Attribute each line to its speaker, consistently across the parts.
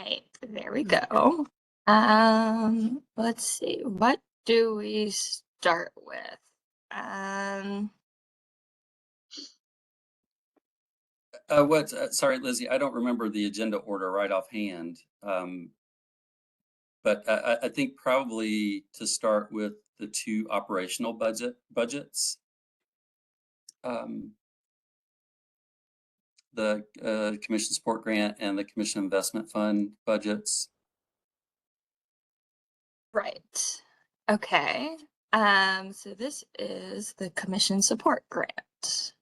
Speaker 1: right, there we go. Let's see, what do we start with?
Speaker 2: Sorry, Lizzie, I don't remember the agenda order right offhand. But I think probably to start with the two operational budgets. The Commission Support Grant and the Commission Investment Fund budgets.
Speaker 1: Right. Okay. So this is the Commission Support Grant.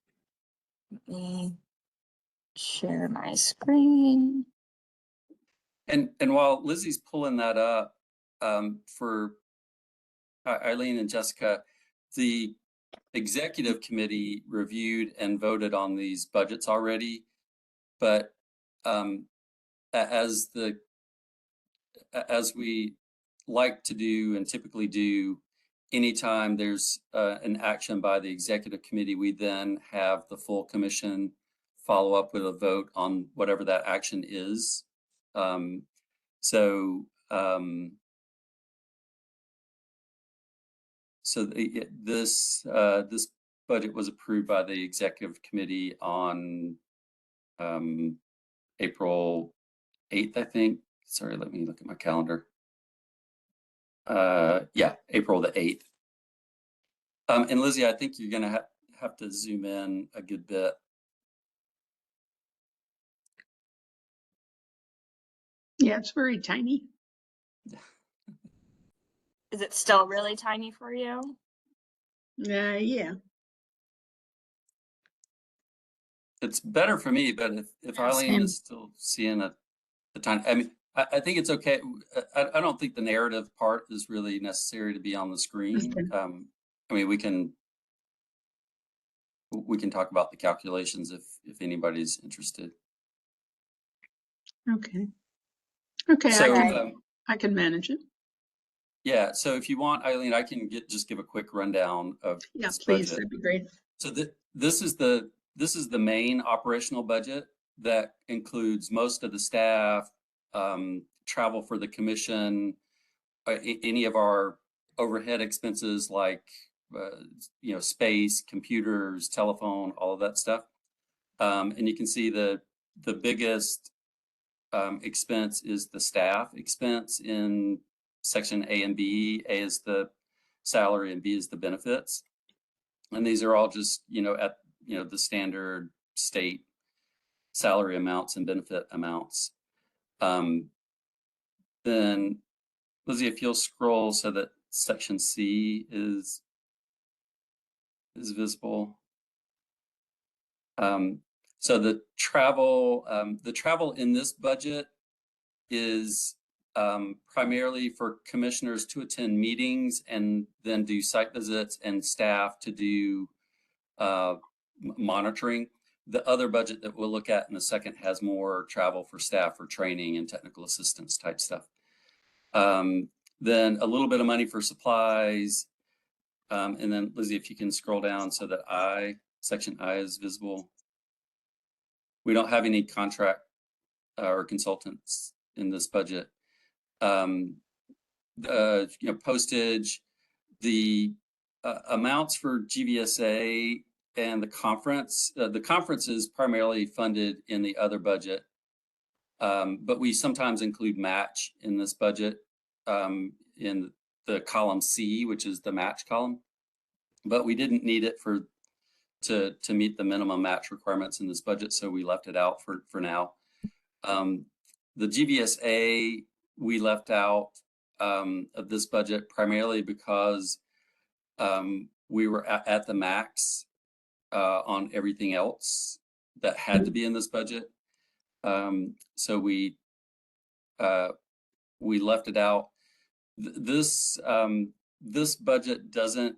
Speaker 1: Let me share my screen.
Speaker 2: And while Lizzie's pulling that up, for Eileen and Jessica, the executive committee reviewed and voted on these budgets already, but as we like to do and typically do, anytime there's an action by the executive committee, we then have the full commission follow up with a vote on whatever that action is. This budget was approved by the executive committee on April 8th, I think. Sorry, let me look at my calendar. Yeah, April the 8th. And Lizzie, I think you're going to have to zoom in a good bit.
Speaker 3: Yeah, it's very tiny.
Speaker 1: Is it still really tiny for you?
Speaker 3: Yeah.
Speaker 2: It's better for me, but if Eileen is still seeing the tiny, I mean, I think it's okay. I don't think the narrative part is really necessary to be on the screen. I mean, we can talk about the calculations if anybody's interested.
Speaker 3: Okay.
Speaker 2: So
Speaker 3: I can manage it.
Speaker 2: Yeah. So if you want, Eileen, I can just give a quick rundown of
Speaker 3: this please. Budget. That'd be great.
Speaker 2: So this is the main operational budget that includes most of the staff, travel for the commission, any of our overhead expenses like space, computers, telephone, all of that stuff. And you can see the biggest expense is the staff expense in section A and B. A is the salary and B is the benefits. And these are all just, at the standard state salary amounts and benefit amounts. Then Lizzie, if you'll scroll so that section C is visible. So the travel in this budget is primarily for commissioners to attend meetings and then do site visits and staff to do monitoring. The other budget that we'll look at in a second has more travel for staff for training and technical assistance type stuff. Then a little bit of money for supplies. And then Lizzie, if you can scroll down so that section I is visible. We don't have any contract or consultants in this budget. Postage, the amounts for GVSA and the conference is primarily funded in the other budget, but we sometimes include match in this budget in the column C, which is the match column, but we didn't need it to meet the minimum match requirements in this budget, so we left it out for now. The GVSA we left out of this budget primarily because we were at the max on everything else that had to be in this budget. So we left it out. This budget doesn't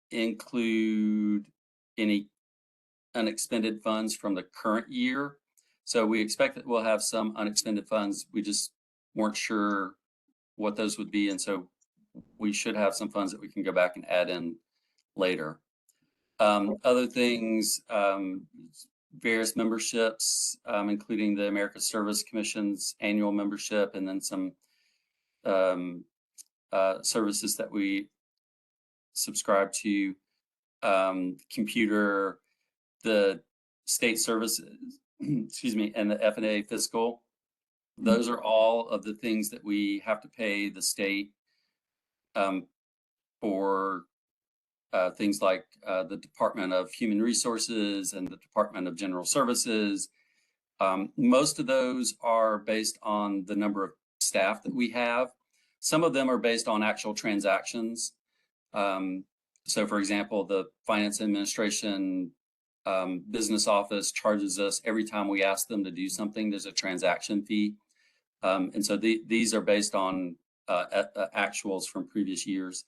Speaker 2: include any unexpended funds from the current year. So we expect that we'll have some unexpended funds. We just weren't sure what those would be. And so we should have some funds that we can go back and add in later. Other things, various memberships, including the American Service Commission's annual membership, and then some services that we subscribe to, computer, the state services, excuse me, and the F&A fiscal. Those are all of the things that we have to pay the state for things like the Department of Human Resources and the Department of General Services. Most of those are based on the number of staff that we have. Some of them are based on actual transactions. So for example, the Finance Administration business office charges us every time we ask them to do something, there's a transaction fee. And so these are based on actuals from previous years.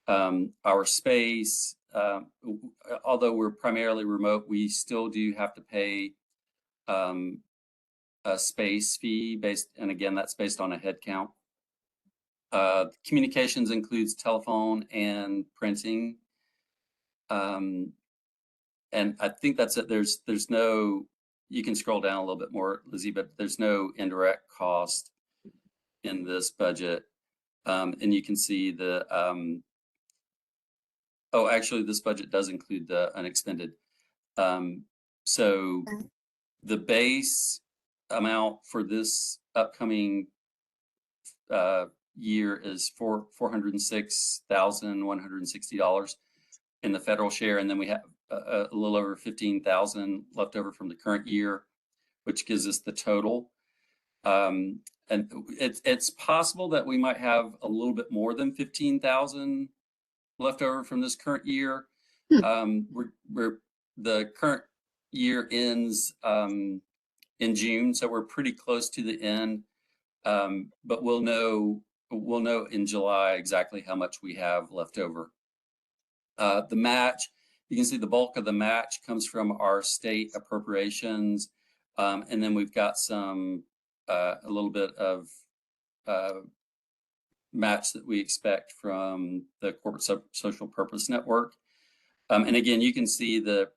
Speaker 2: Our space, although we're primarily remote, we still do have to pay a space fee based, and again, that's based on a head count. Communications includes telephone and printing. And I think that's it. There's no, you can scroll down a little bit more, Lizzie, but there's no indirect cost in this budget. And you can see the, oh, actually this budget does include the unexpended. So the base amount for this upcoming year is $406,160 in the federal share, and then we have a little over 15,000 left over from the current year, which gives us the total. And it's possible that we might have a little bit more than 15,000 left over from this current year. The current year ends in June, so we're pretty close to the end. But we'll know in July exactly how much we have left over. The match, you can see the bulk of the match comes from our state appropriations. And then we've got some, a little bit of match that we expect from the Corporate Social Purpose Network. And again, you can see the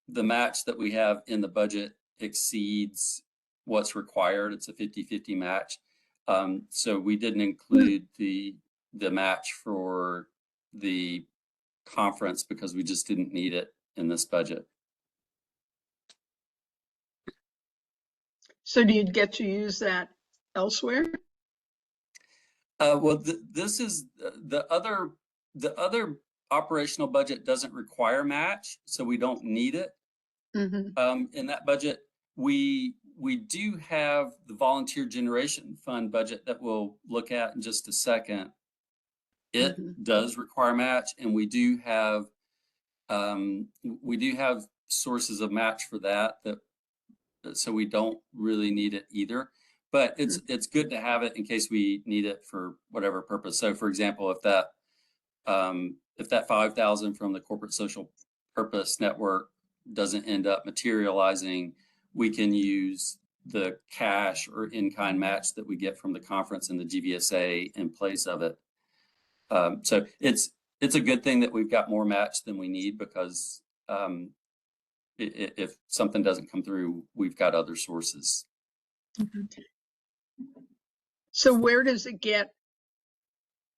Speaker 2: match that we have in the budget exceeds what's required. It's a 50-50 match. So we didn't include the match for the conference because we just didn't need it in this budget.
Speaker 3: So do you get to use that elsewhere?
Speaker 2: Well, this is the other operational budget doesn't require match, so we don't need it.
Speaker 3: Mm-hmm.
Speaker 2: In that budget, we do have the Volunteer Generation Fund budget that we'll look at in just a second. It does require match, and we do have sources of match for that, so we don't really need it either. But it's good to have it in case we need it for whatever purpose. So, for example, if that 5,000 from the Corporate Social Purpose Network doesn't end up materializing, we can use the cash or in-kind match that we get from the conference and the GVSA in place of it. So it's a good thing that we've got more match than we need, because if something doesn't come through, we've got other sources.
Speaker 3: So where does it get?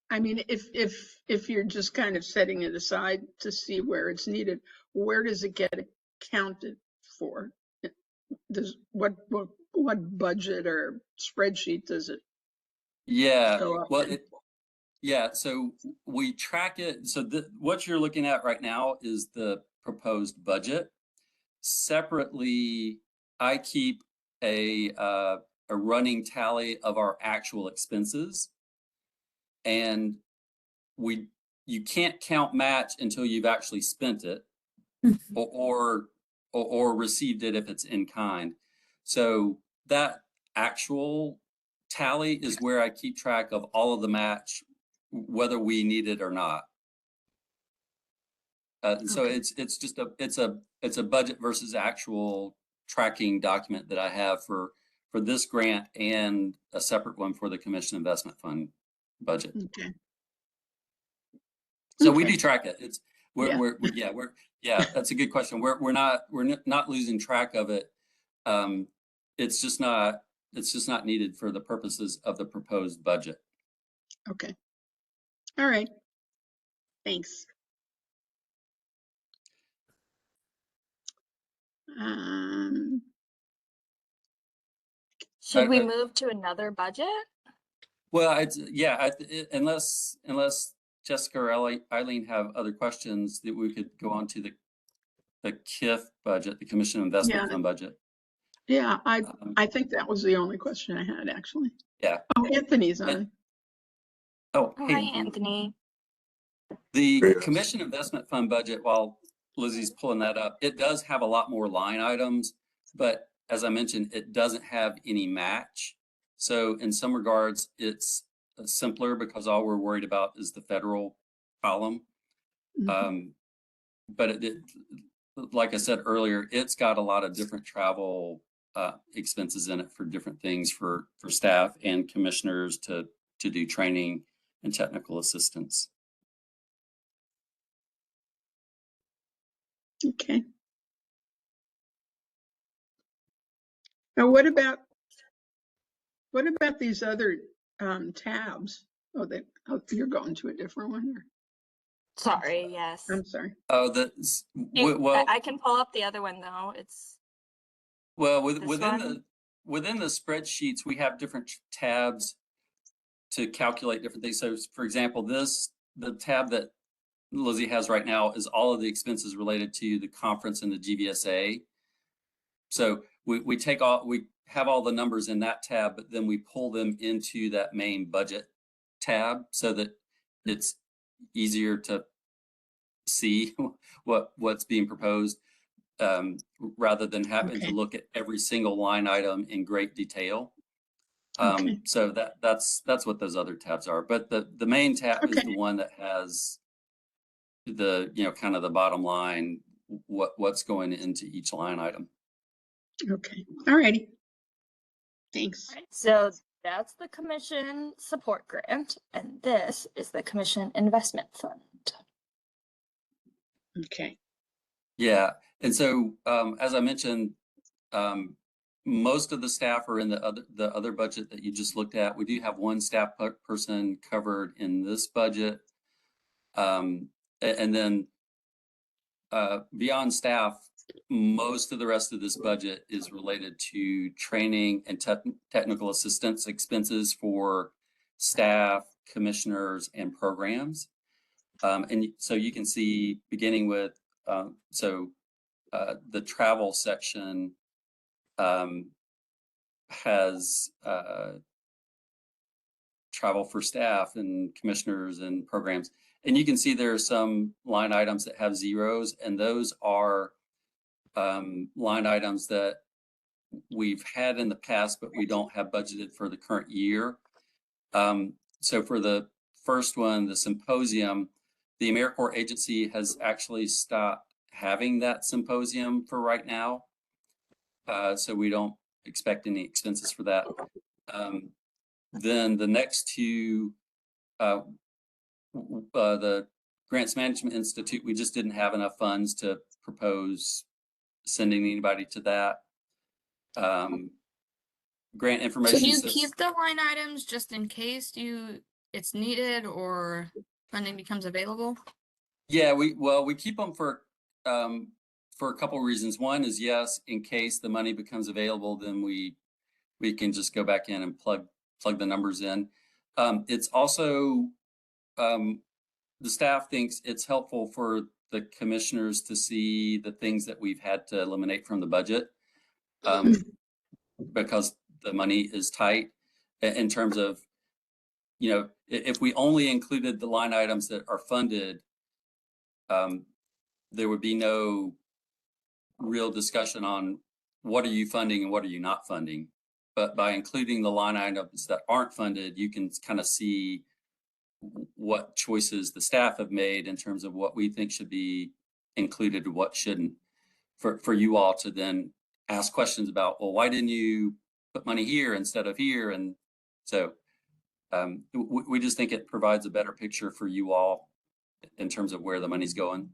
Speaker 3: I mean, if you're just kind of setting it aside to see where it's needed, where does it get accounted for? What budget or spreadsheet does it?
Speaker 2: Yeah,
Speaker 3: show up
Speaker 2: well,
Speaker 3: in?
Speaker 2: yeah. So we track it. So what you're looking at right now is the proposed budget. Separately, I keep a running tally of our actual expenses, and you can't count match until you've actually spent it or received it if it's in kind. So that actual tally is where I keep track of all of the match, whether we need it or not. So it's just it's a budget versus actual tracking document that I have for this grant and a separate one for the Commission Investment Fund budget.
Speaker 3: Okay.
Speaker 2: So we do track it. Yeah, that's a good question. We're not losing track of it. It's just not needed for the purposes of the proposed budget.
Speaker 3: Okay. All right. Thanks. Um,
Speaker 1: Should we
Speaker 2: I-
Speaker 1: move to another budget?
Speaker 2: Well, unless Jessica or Eileen have other questions, that we could go on to the KIF budget, the Commission Investment
Speaker 3: Yeah.
Speaker 2: Fund budget.
Speaker 3: yeah,
Speaker 2: Um,
Speaker 3: I think that was the only question I had, actually.
Speaker 2: Yeah.
Speaker 3: Oh, Anthony's on.
Speaker 2: Oh,
Speaker 1: Oh,
Speaker 2: hey,
Speaker 1: hi, Anthony.
Speaker 2: the
Speaker 4: Yes.
Speaker 2: Commission Investment Fund budget, while Lizzie's pulling that up, it does have a lot more line items, but as I mentioned, it doesn't have any match. So in some regards, it's simpler because all we're worried about is the federal column.
Speaker 3: Mhm.
Speaker 2: But like I said earlier, it's got a lot of different travel expenses in it for different things for staff and commissioners to do training and technical assistance.
Speaker 3: Okay. Now, what about these other tabs? Oh, you're going to a different one.
Speaker 1: Sorry, yes.
Speaker 3: I'm sorry.
Speaker 2: Oh,
Speaker 1: I can pull up the other one though. It's this
Speaker 2: within the spreadsheets, we have different tabs to calculate different things. So for example, the tab that Lizzie has right now is all of the expenses related to the conference and the GVSA. So we have all the numbers in that tab, but then we pull them into that main budget tab so that it's easier to see what's being proposed, rather than having to look at every single line item in great detail.
Speaker 3: Okay.
Speaker 2: So that's what those other tabs are. But the main tab is the one that has the, kind of the bottom line, what's going into each line item.
Speaker 3: Okay. All righty. Thanks.
Speaker 1: so that's the commission support grant, and this is the commission investment fund.
Speaker 3: Okay.
Speaker 2: Yeah. And so, as I mentioned, most of the staff are in the other budget that you just looked at. We do have one staff person covered in this budget. And then beyond staff, most of the rest of this budget is related to training and technical assistance expenses for staff, commissioners, and programs. And so you can see, beginning with, the travel section has travel for staff and commissioners and programs. And you can see there are some line items that have zeros, and those are line items that we've had in the past, but we don't have budgeted for the current year. So for the first one, the symposium, the AmeriCorps agency has actually stopped having that symposium for right now. So we don't expect any expenses for that. Then the next two, the Grants Management Institute, we just didn't have enough funds to propose sending anybody to that. Grant information.
Speaker 5: So do you keep the line items just in case it's needed or funding becomes available?
Speaker 2: Yeah, we keep them for a couple of reasons. One is, yes, in case the money becomes available, then we can just go back in and plug the numbers in. It's also, the staff thinks it's helpful for the commissioners to see the things that we've had to eliminate from the budget, because the money is tight in terms of, if we only included the line items that are funded, there would be no real discussion on what are you funding and what are you not funding. But by including the line items that aren't funded, you can kind of see what choices the staff have made in terms of what we think should be included and what shouldn't, for you all to then ask questions about, well, why didn't you put money here instead of here? And so we just think it provides a better picture for you all in terms of where the money's going.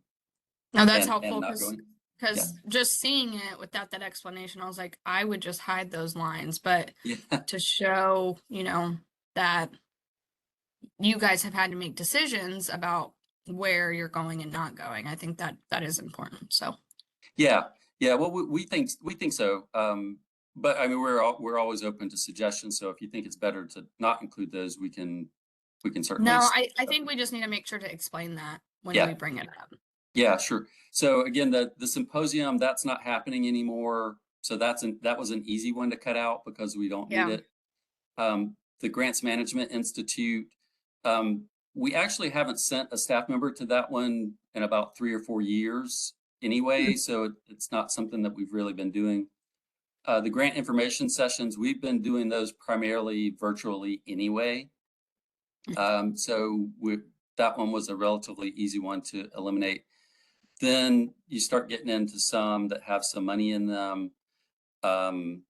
Speaker 5: No, that's
Speaker 2: and
Speaker 5: helpful
Speaker 2: not
Speaker 5: because
Speaker 2: going.
Speaker 5: just seeing it without that explanation, I was like, I would just hide those lines, but
Speaker 2: Yeah.
Speaker 5: to show, that you guys have had to make decisions about where you're going and not going, I think that is important. So
Speaker 2: Yeah. Well, we think so. But I mean, we're always open to suggestions. So if you think it's better to not include those, we can certainly.
Speaker 5: no, I think we just need to make sure to explain that when
Speaker 2: Yeah.
Speaker 5: we bring it up.
Speaker 2: Yeah, sure. So again, the symposium, that's not happening anymore. So that was an easy one to cut out because we don't need
Speaker 5: Yeah.
Speaker 2: it. The Grants Management Institute, we actually haven't sent a staff member to that one in about 3 or 4 years anyway. So it's not something that we've really been doing. The grant information sessions, we've been doing those primarily virtually anyway. So that one was a relatively easy one to eliminate. Then you start getting into some that have some money in them. The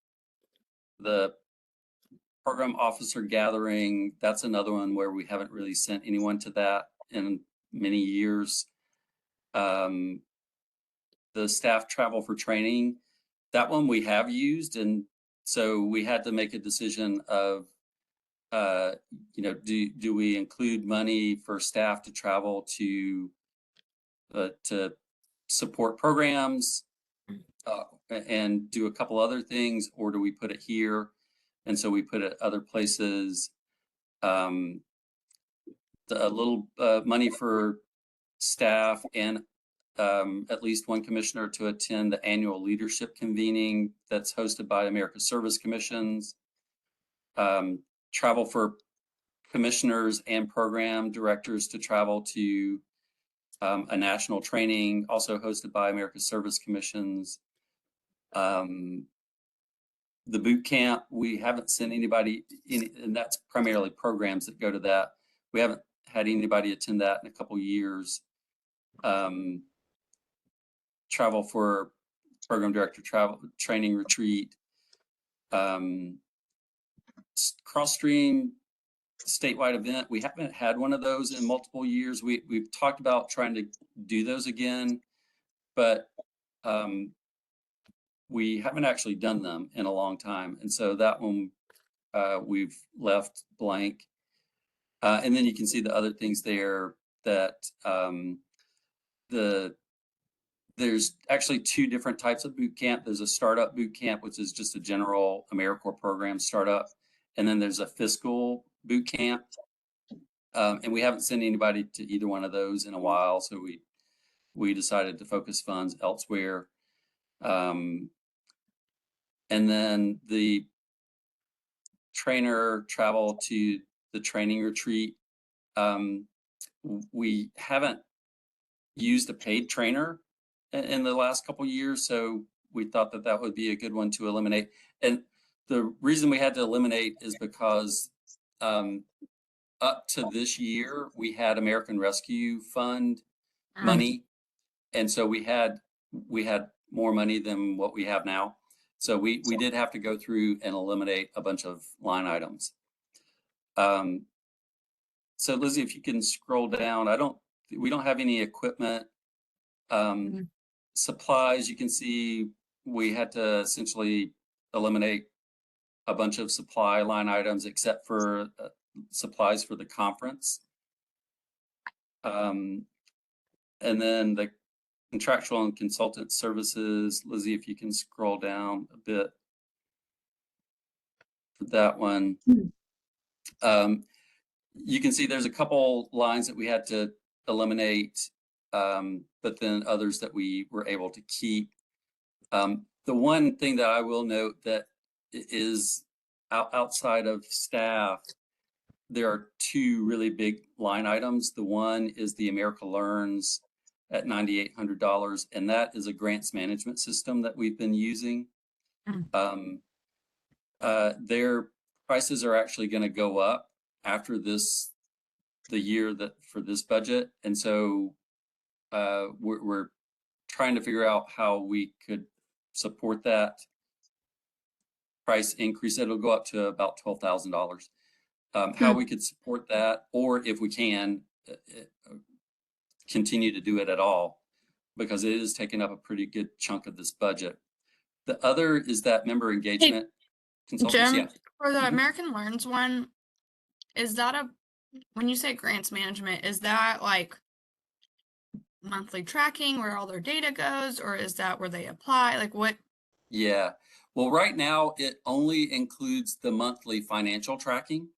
Speaker 2: program officer gathering, that's another one where we haven't really sent anyone to that in many years. The staff travel for training, that one we have used. And so we had to make a decision of, do we include money for staff to travel to support programs and do a couple other things, or do we put it here? And so we put it other places. A little money for staff and at least one commissioner to attend the annual leadership convening that's hosted by America's Service Commissions. Travel for commissioners and program directors to travel to a national training also hosted by America's Service Commissions. The boot camp, we haven't sent anybody in, and that's primarily programs that go to that. We haven't had anybody attend that in a couple years. Travel for program director travel training retreat. Cross stream statewide event, we haven't had one of those in multiple years. We've talked about trying to do those again, but we haven't actually done them in a long time. And so that one we've left blank. And then you can see the other things there that there's actually 2 different types of boot camp. There's a startup boot camp, which is just a general AmeriCorps program startup. And then there's a fiscal boot camp. And we haven't sent anybody to either one of those in a while. So we decided to focus funds elsewhere. And then the trainer travel to the training retreat. We haven't used a paid trainer in the last couple of years, so we thought that would be a good one to eliminate. And the reason we had to eliminate is because up to this year, we had American Rescue Fund money. And so we had more money than what we have now. So we did have to go through and eliminate a bunch of line items. So Lizzie, if you can scroll down, we don't have any equipment. Supplies, you can see we had to essentially eliminate a bunch of supply line items except for supplies for the conference. And then the contractual and consultant services, Lizzie, if you can scroll down a bit for that one. You can see there's a couple lines that we had to eliminate, but then others that we were able to keep. The one thing that I will note that is outside of staff, there are 2 really big line items. The one is the America Learns at $9,800, and that is a grants management system that we've been using. Their prices are actually going to go up after the year that for this budget, and so we're trying to figure out how we could support that price increase. It'll go up to about $12,000. How we could support that, or if we can continue to do it at all. because it is taking up a pretty good chunk of this budget. The other is that member engagement consultants.
Speaker 5: Jim,
Speaker 2: Yeah.
Speaker 5: for the
Speaker 2: Mhm.
Speaker 5: American Learns one, is that when you say grants management, is that like monthly tracking where all their data goes, or is that where they apply? Like what?
Speaker 2: Yeah. Well, right now it only includes the monthly financial tracking,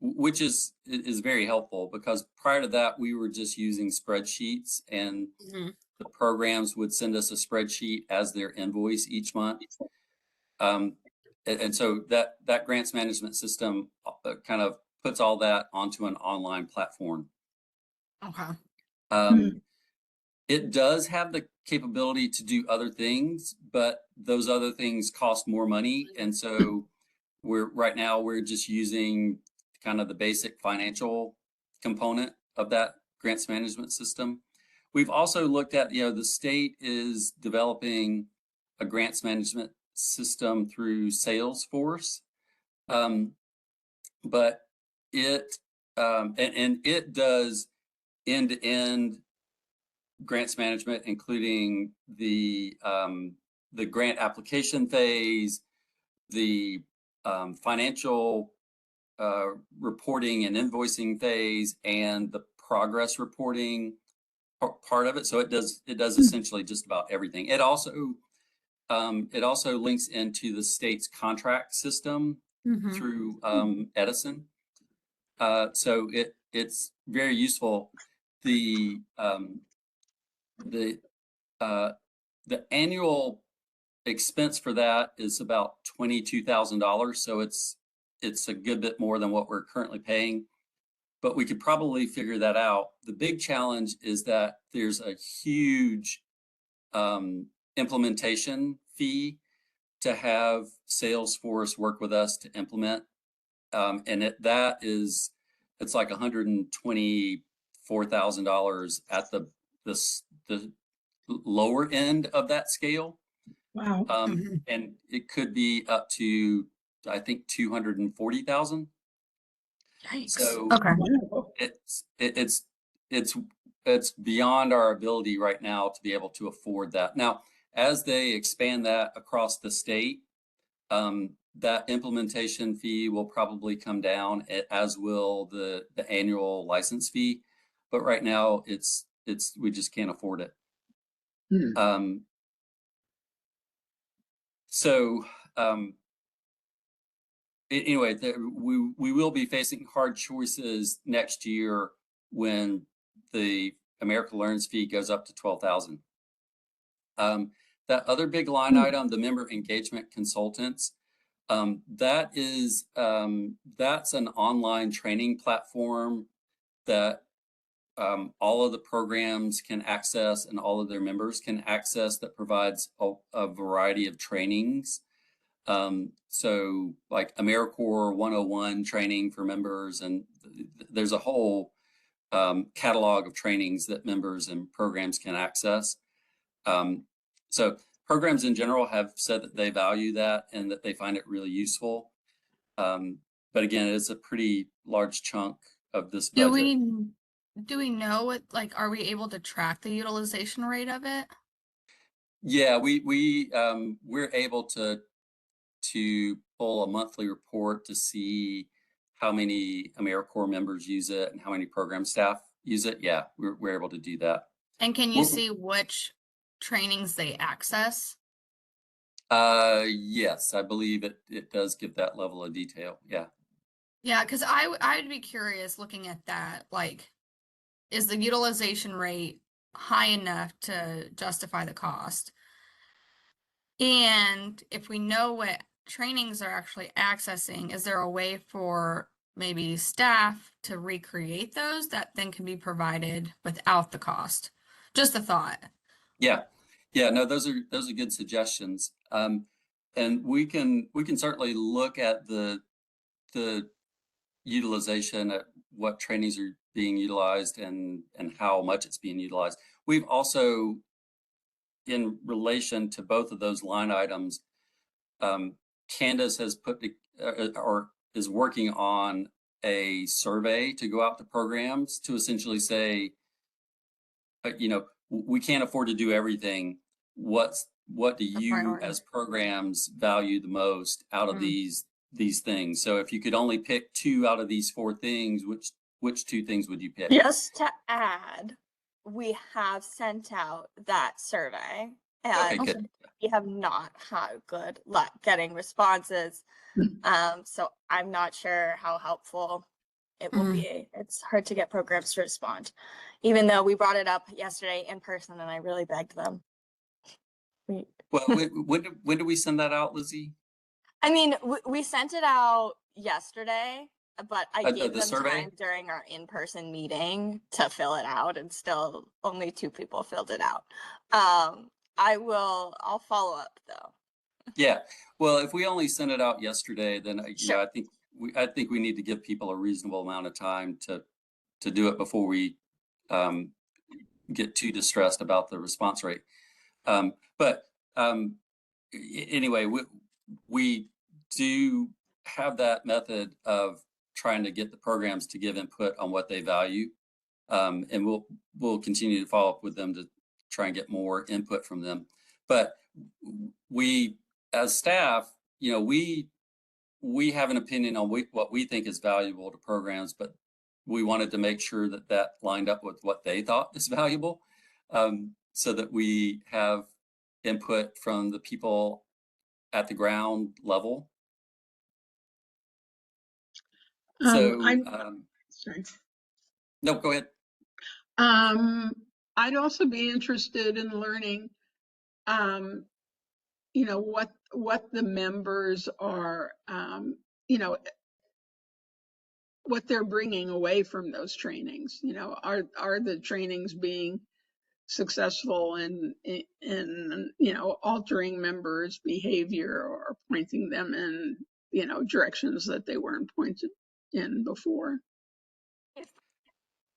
Speaker 2: which is very helpful, because prior to that we were just using spreadsheets, and the programs would send us a spreadsheet as their invoice each month. And so that grants management system kind of puts all that onto an online platform.
Speaker 5: Okay.
Speaker 2: It does have the capability to do other things, but those other things cost more money. And so right now we're just using kind of the basic financial component of that grants management system. We've also looked at, the state is developing a grants management system through Salesforce. But it, and it does end-to-end grants management, including the grant application phase, the financial reporting and invoicing phase, and the progress reporting part of it. So it does essentially just about everything. It also links into the state's contract system through Edison. So it's very useful. The annual expense for that is about $22,000. So it's a good bit more than what we're currently paying, but we could probably figure that out. The big challenge is that there's a huge implementation fee to have Salesforce work with us to implement. And it's like $124,000 at the lower end of that scale.
Speaker 3: Wow.
Speaker 2: And it could be up to, I think, 240,000.
Speaker 5: Yikes.
Speaker 2: So
Speaker 5: Okay.
Speaker 3: Wow.
Speaker 2: it's beyond our ability right now to be able to afford that. Now, as they expand that across the state, that implementation fee will probably come down, as will the annual license fee. But right now, we just can't afford it. Anyway, we will be facing hard choices next year when the American Learns fee goes up to 12,000. That other big line item, the member engagement consultants, that's an online training platform that all of the programs can access and all of their members can access, that provides a variety of trainings. So like AmeriCorps 101 training for members, and there's a whole catalog of trainings that members and programs can access. So programs in general have said that they value that and that they find it really useful. But again, it's a pretty large chunk of this budget.
Speaker 5: Do we know what, like, are we able to track the utilization rate of it?
Speaker 2: Yeah, we're able to pull a monthly report to see how many AmeriCorps members use it and how many program staff use it. Yeah, we're able to do that.
Speaker 5: And can you see which trainings they access?
Speaker 2: Yes, I believe it does give that level of detail. Yeah.
Speaker 5: Yeah, because I'd be curious looking at that, like, is the utilization rate high enough to justify the cost? And if we know what trainings are actually accessing, is there a way for maybe staff to recreate those that then can be provided without the cost? Just a thought.
Speaker 2: Yeah. No, those are good suggestions. And we can certainly look at the utilization, at what trainings are being utilized and how much it's being utilized. We've also, in relation to both of those line items, Candace has or is working on a survey to go out to programs to essentially say, we can't afford to do everything. What do you
Speaker 5: priority.
Speaker 2: as programs value the most out of these things? So if you could only pick 2 out of these 4 things, which 2 things would you pick?
Speaker 1: Just to add, we have sent out that survey
Speaker 2: Okay,
Speaker 1: and
Speaker 2: good.
Speaker 1: we have not had good luck getting responses. So I'm not sure how helpful it will be. It's hard to get programs to respond, even though we brought it up yesterday in person and I really begged them.
Speaker 2: Well, when did we send that out, Lizzie?
Speaker 1: I mean, we sent it out yesterday, but I gave
Speaker 2: The
Speaker 1: them
Speaker 2: survey?
Speaker 1: time during our in-person meeting to fill it out, and still only 2 people filled it out. I'll follow up though.
Speaker 2: Yeah. Well, if we only sent it out yesterday, then
Speaker 1: Sure.
Speaker 2: I think we need to give people a reasonable amount of time to do it before we get too distressed about the response rate. Anyway, we do have that method of trying to get the programs to give input on what they value, and we'll continue to follow up with them to try and get more input from them. But we, as staff, we have an opinion on what we think is valuable to programs, but we wanted to make sure that lined up with what they thought is valuable, so that we have input from the people at the ground level.
Speaker 3: Sorry.
Speaker 2: No, go ahead.
Speaker 3: I'd also be interested in learning, what the members are, what they're bringing away from those trainings. Are the trainings being successful in altering members' behavior or pointing them in, directions that they weren't pointed in before?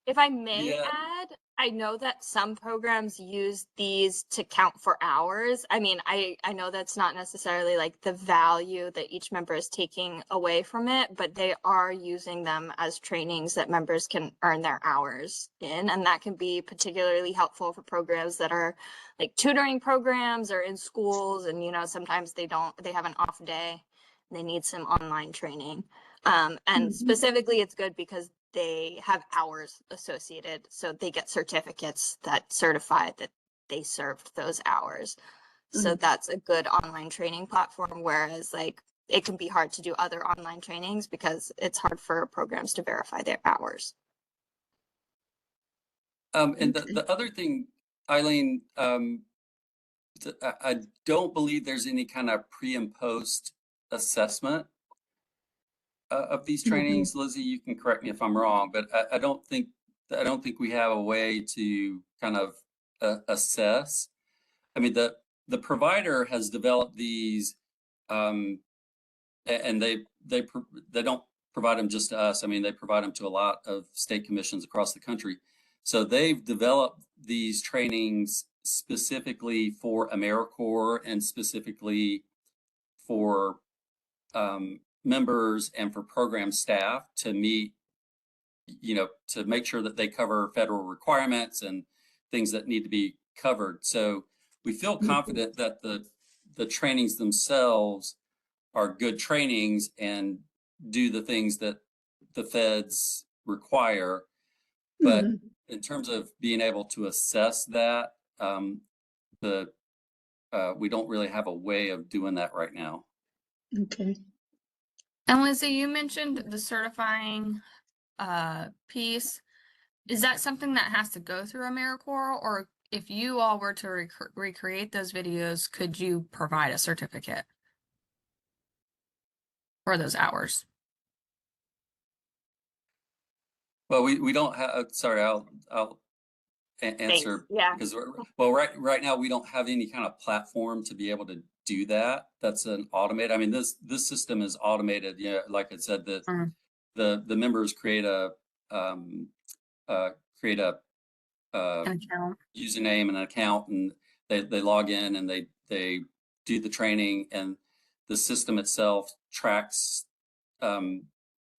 Speaker 1: If I may
Speaker 2: Yeah.
Speaker 1: add, I know that some programs use these to count for hours. I mean, I know that's not necessarily like the value that each member is taking away from it, but they are using them as trainings that members can earn their hours in. And that can be particularly helpful for programs that are like tutoring programs or in schools. And, sometimes they have an off day. They need some online training. And specifically, it's good because they have hours associated, so they get certificates that certify that they served those hours. So that's a good online training platform, whereas like it can be hard to do other online trainings because it's hard for programs to verify their hours.
Speaker 2: And the other thing, Eileen, I don't believe there's any kind of pre and post assessment of these trainings. Lizzie, you can correct me if I'm wrong, but I don't think we have a way to kind of assess. I mean, the provider has developed these, and they don't provide them just to us. I mean, they provide them to a lot of state commissions across the country. So they've developed these trainings specifically for AmeriCorps and specifically for members and for program staff to meet, to make sure that they cover federal requirements and things that need to be covered. So we feel confident that the trainings themselves are good trainings and do the things that the feds require. But in terms of being able to assess that, we don't really have a way of doing that right now.
Speaker 3: Okay.
Speaker 5: And Lizzie, you mentioned the certifying piece. Is that something that has to go through AmeriCorps, or if you all were to recreate those videos, could you provide a certificate for those hours?
Speaker 2: Well, we don't have. Sorry, I'll answer.
Speaker 1: Yeah.
Speaker 2: Because right now we don't have any kind of platform to be able to do that. That's an automated. I mean, this system is automated. Yeah, like I said, the members create a
Speaker 5: An account.
Speaker 2: username and an account, and they log in and they do the training, and the system itself tracks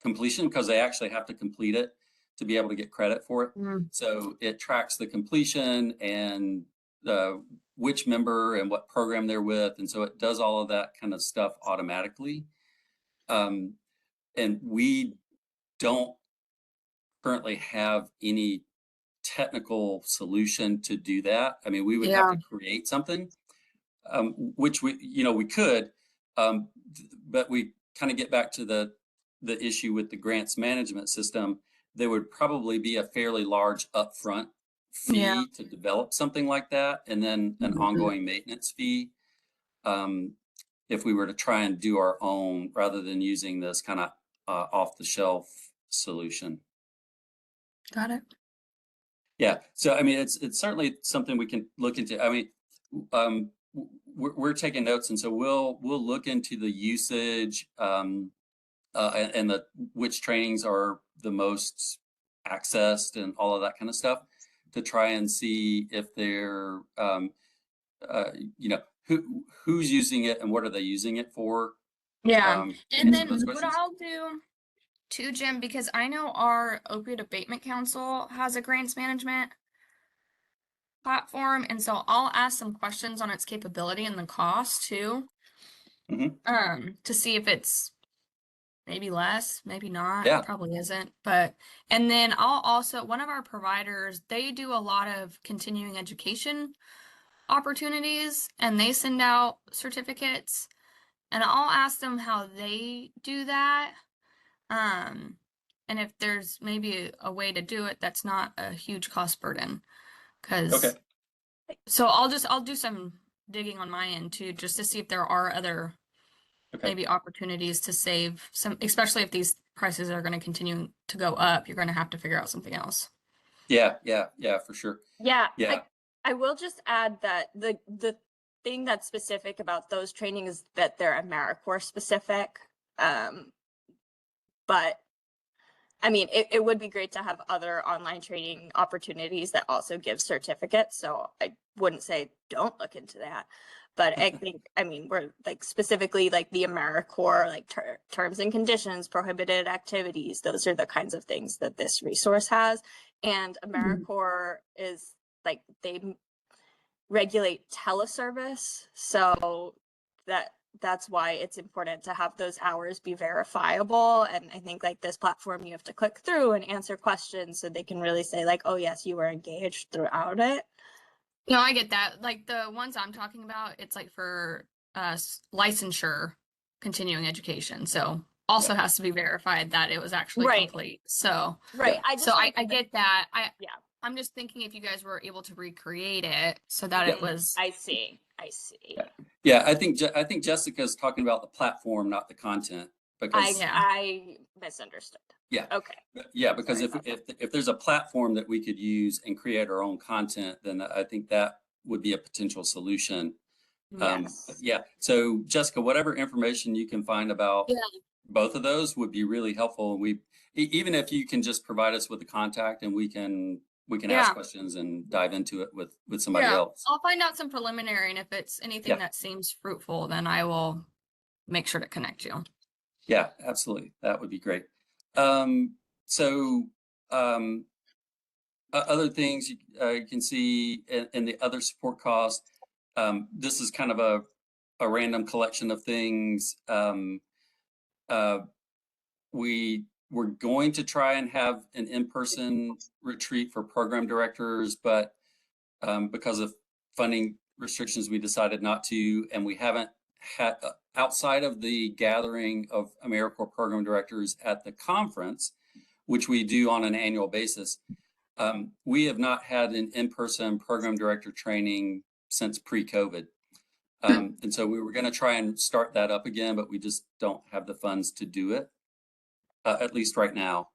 Speaker 2: completion because they actually have to complete it. to be able to get credit for it.
Speaker 5: Mm.
Speaker 2: So it tracks the completion and which member and what program they're with. And so it does all of that kind of stuff automatically. And we don't currently have any technical solution to do that. I mean, we would have to create something, which we could, but we kind of get back to the issue with the grants management system. There would probably be a fairly large upfront fee to develop something like that, and then an ongoing maintenance fee if we were to try and do our own rather than using this kind of off-the-shelf solution.
Speaker 5: Got it.
Speaker 2: Yeah, so I mean, it's certainly something we can look into. I mean, we're taking notes, and so we'll look into the usage and which trainings are the most accessed and all of that kind of stuff to try and see if they're who's using it and what are they using it for.
Speaker 5: And then
Speaker 2: those
Speaker 5: what
Speaker 2: questions.
Speaker 5: I'll do too, Jim, because I know our Opioid Abatement Council has a grants management platform, and so I'll ask some questions on its capability and the cost too, to see if it's maybe less, maybe not.
Speaker 2: Yeah.
Speaker 5: It probably isn't. But and then I'll also, one of our providers, they do a lot of continuing education opportunities, and they send out certificates, and I'll ask them how they do that. And if there's maybe a way to do it that's not a huge cost burden.
Speaker 2: Okay.
Speaker 5: So I'll do some digging on my end too, just to see if there are other maybe opportunities to save some, especially if these prices are going to continue to go up, you're going to have to figure out something else.
Speaker 2: Yeah, for sure.
Speaker 1: Yeah.
Speaker 2: Yeah.
Speaker 1: I will just add that the thing that's specific about those trainings is that they're AmeriCorps specific. But I mean, it would be great to have other online training opportunities that also give certificates. So I wouldn't say don't look into that. But I think, I mean, we're like specifically like the AmeriCorps, like terms and conditions, prohibited activities. Those are the kinds of things that this resource has. And AmeriCorps is like, they regulate teleservice. So that's why it's important to have those hours be verifiable. And I think like this platform, you have to click through and answer questions so they can really say like, oh yes, you were engaged throughout it.
Speaker 5: No, I get that. Like the ones I'm talking about, it's like for licensure, continuing education. So also has to be verified that it was actually complete. So I get that. I'm just thinking if you guys were able to recreate it so that it was.
Speaker 1: I see.
Speaker 2: Yeah, I think Jessica's talking about the platform, not the content, because
Speaker 1: I misunderstood.
Speaker 2: Yeah.
Speaker 1: Okay.
Speaker 2: Yeah, because if there's a platform that we could use and create our own content, then I think that would be a potential solution.
Speaker 1: Yes.
Speaker 2: Yeah. So Jessica, whatever information you can find about both of those would be really helpful. And even if you can just provide us with a contact and we can ask questions and dive into it with somebody else.
Speaker 5: I'll find out some preliminary, and if it's anything that seems fruitful, then I will make sure to connect you.
Speaker 2: Yeah, absolutely. That would be great. Other things you can see in the other support costs. This is kind of a random collection of things. We're going to try and have an in-person retreat for program directors, but because of funding restrictions, we decided not to, and we haven't had, outside of the gathering of AmeriCorps program directors at the conference, which we do on an annual basis, we have not had an in-person program director training since pre-COVID. And so we were going to try and start that up again, but we just don't have the funds to do it, at least right now.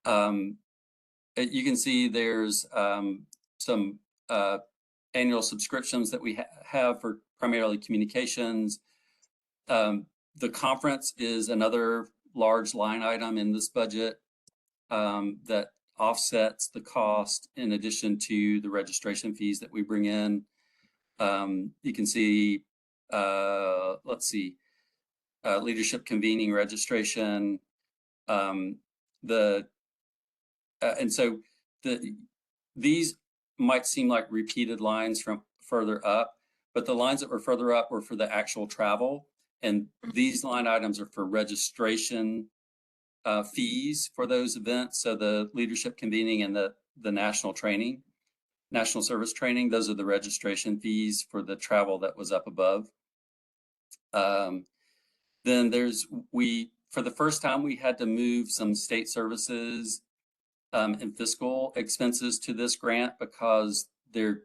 Speaker 2: You can see there's some annual subscriptions that we have for primarily communications. The conference is another large line item in this budget that offsets the cost in addition to the registration fees that we bring in. You can see, let's see, leadership convening registration. The and so these might seem like repeated lines from further up, but the lines that were further up were for the actual travel. And these line items are for registration fees for those events. So the leadership convening and the national service training, those are the registration fees for the travel that was up above. Then for the first time, we had to move some state services and fiscal expenses to this grant because they're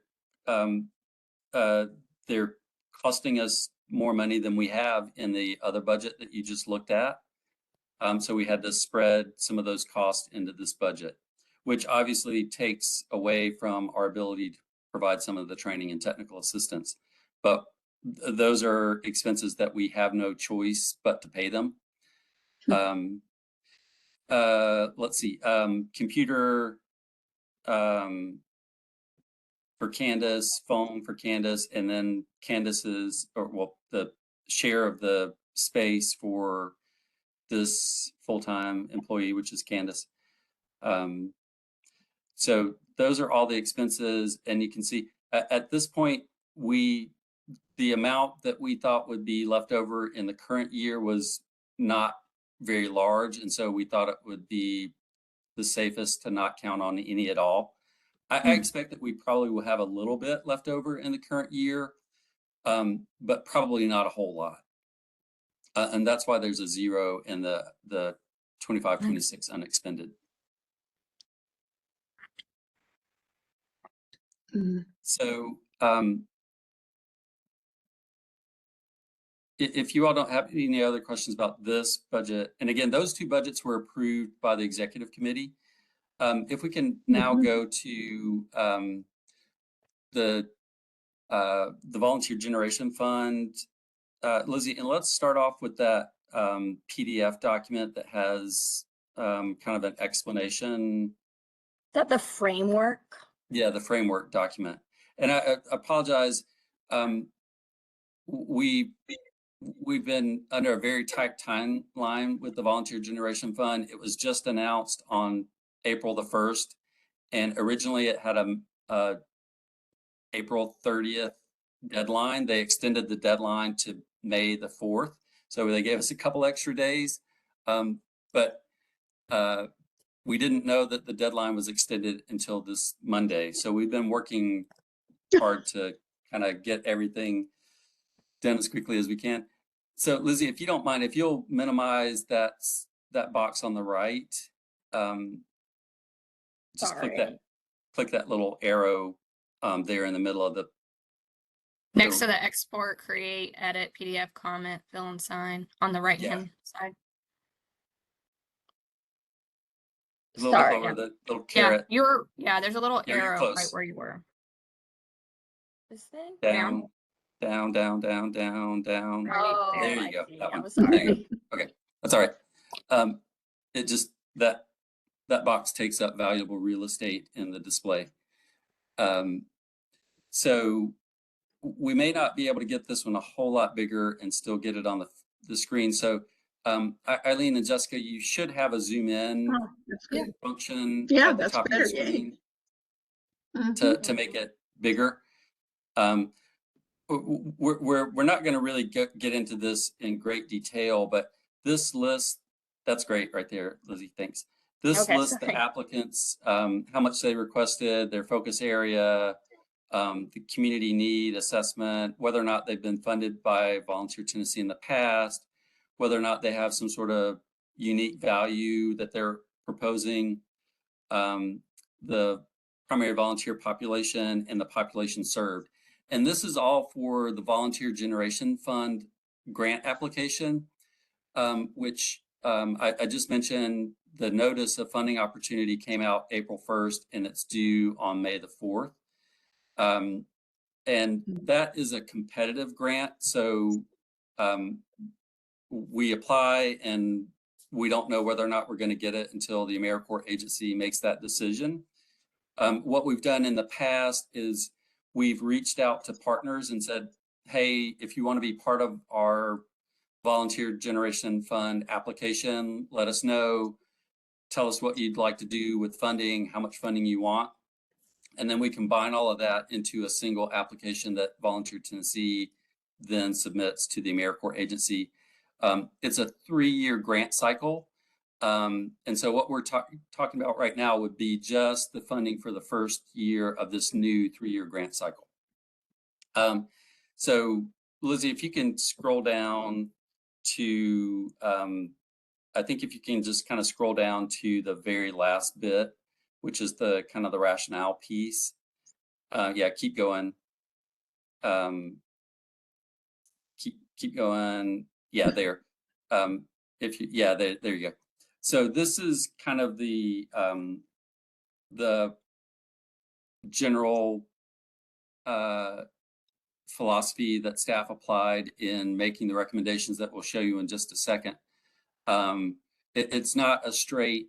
Speaker 2: costing us more money than we have in the other budget that you just looked at. So we had to spread some of those costs into this budget, which obviously takes away from our ability to provide some of the training and technical assistance. But those are expenses that we have no choice but to pay them. Let's see, computer for Candace, phone for Candace, and then Candace's, the share of the space for this full-time employee, which is Candace. So those are all the expenses, and you can see at this point, the amount that we thought would be left over in the current year was not very large, and so we thought it would be the safest to not count on any at all. I expect that we probably will have a little bit left over in the current year, but probably not a whole lot. And that's why there's a 0 in the 25-26 unexpended. So if you all don't have any other questions about this budget, and again, those two budgets were approved by the executive committee. If we can now go to the Volunteer Generation Fund, Lizzie, and let's start off with that PDF document that has kind of an explanation.
Speaker 1: Is that the framework?
Speaker 2: Yeah, the framework document. And I apologize. We've been under a very tight timeline with the Volunteer Generation Fund. It was just announced on April the 1st, and originally it had a April 30th deadline. They extended the deadline to May the 4th, so they gave us a couple extra days, but we didn't know that the deadline was extended until this Monday. So we've been working hard to kind of get everything done as quickly as we can. So Lizzie, if you don't mind, if you'll minimize that box on the right, just click that little arrow there in the middle of the
Speaker 5: Next to the export, create, edit, PDF, comment, fill, and sign on the right-hand side.
Speaker 2: a little bit over the little carrot.
Speaker 5: There's a little
Speaker 2: You're
Speaker 5: arrow
Speaker 2: close.
Speaker 5: right where you were.
Speaker 1: This thing?
Speaker 2: Down, down, down, down, down, down.
Speaker 1: Oh,
Speaker 2: There you
Speaker 1: I
Speaker 2: go.
Speaker 1: see.
Speaker 2: That one.
Speaker 1: I'm sorry.
Speaker 2: Okay, that's all right. It just that box takes up valuable real estate in the display. So we may not be able to get this one a whole lot bigger and still get it on the screen. So Eileen and Jessica, you should have a zoom in
Speaker 3: That's good.
Speaker 2: function
Speaker 3: Yeah,
Speaker 2: at the
Speaker 3: that's
Speaker 2: top
Speaker 3: better,
Speaker 2: of your screen
Speaker 3: Mhm.
Speaker 2: to make it bigger. We're not going to really get into this in great detail, but this list, that's great right there, Lizzie, thanks. This
Speaker 1: Okay,
Speaker 2: lists the
Speaker 1: sorry.
Speaker 2: applicants, how much they requested, their focus area, the community need assessment, whether or not they've been funded by Volunteer Tennessee in the past, whether or not they have some sort of unique value that they're proposing, the primary volunteer population and the population served. And this is all for the Volunteer Generation Fund grant application, which I just mentioned. The notice of funding opportunity came out April 1st, and it's due on May the 4th. And that is a competitive grant. So we apply, and we don't know whether or not we're going to get it until the AmeriCorps agency makes that decision. What we've done in the past is we've reached out to partners and said, hey, if you want to be part of our Volunteer Generation Fund application, let us know. tell us what you'd like to do with funding, how much funding you want. And then we combine all of that into a single application that Volunteer Tennessee then submits to the AmeriCorps agency. It's a 3-year grant cycle. And so what we're talking about right now would be just the funding for the first year of this new 3-year grant cycle. So Lizzie, if you can scroll down to, I think if you can just kind of scroll down to the very last bit, which is the kind of the rationale piece. Yeah, keep going. Keep going. Yeah, there. If you, yeah, there you go. So this is kind of the general philosophy that staff applied in making the recommendations that we'll show you in just a second. It's not a straight,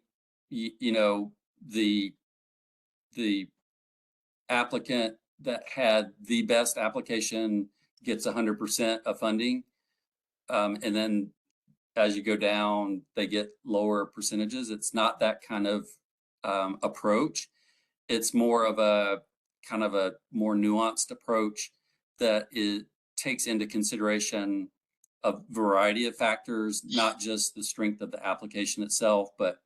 Speaker 2: you know, the applicant that had the best application gets 100% of funding. And then as you go down, they get lower percentages. It's not that kind of approach. It's more of a kind of a more nuanced approach that it takes into consideration a variety of factors, not just the strength of the application itself, but,